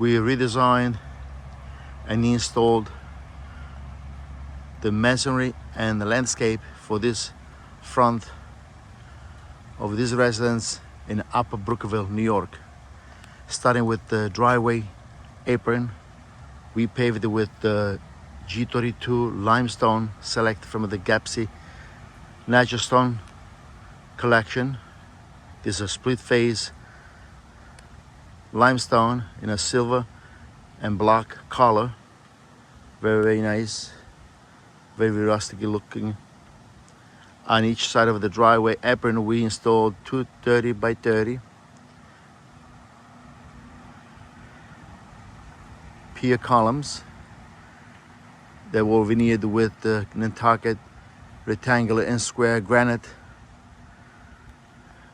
We redesigned and installed the masonry and the landscape for this front of this residence in Upper Brookville, New York. Starting with the driveway apron, we paved it with the G32 limestone selected from the Gappsi natural stone collection. This is a split phase limestone in a silver and black color. Very nice, very rustic looking. On each side of the driveway apron we installed two 30 by 30 pier columns that were veneered with the Nantucket rectangular and square granite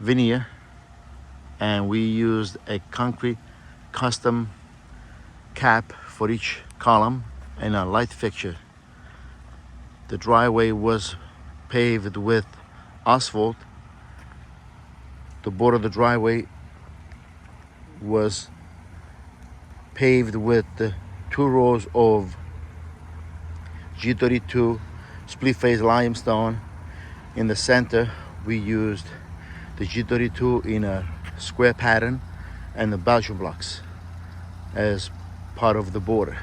veneer, and we used a concrete custom cap for each column and a light fixture. The driveway was paved with asphalt. The border of the driveway was paved with the 2 rows of G32 split phase limestone. In the center we used the G32 in a square pattern and the Belgian blocks as part of the border.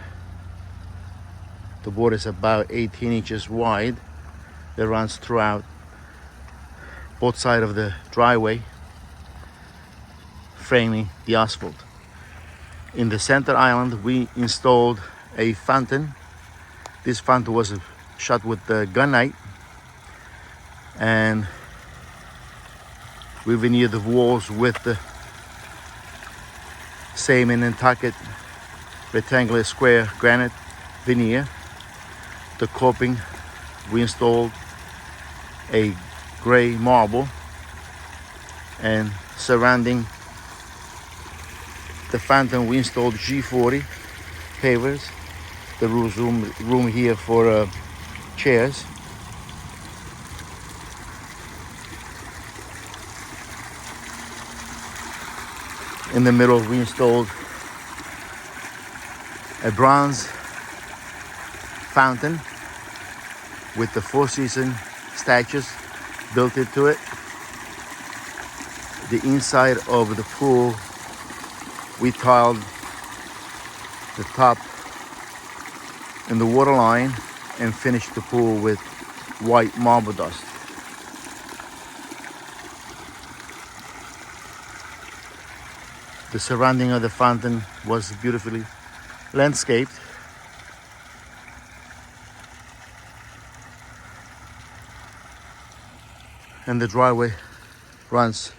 The border is about 18 inches wide that runs throughout both sides of the driveway, framing the asphalt. In the center island we installed a fountain. This fountain was shot with the gunite, and we veneered the walls with the same in Nantucket rectangular square granite veneer. The coping we installed a gray marble, and surrounding the fountain we installed G40 pavers. The room here for chairs. In the middle we installed a bronze fountain with the Four Seasons statues built into it. The inside of the pool we tiled the top and the water line and finished the pool with white marble dust. The surrounding of the fountain was beautifully landscaped. And the driveway runs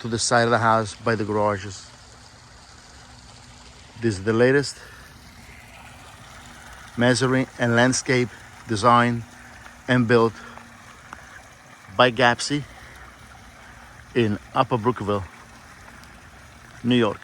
to the side of the house by the garages. This is the latest masonry and landscape design and built by Gappsi in Upper Brookville, New York.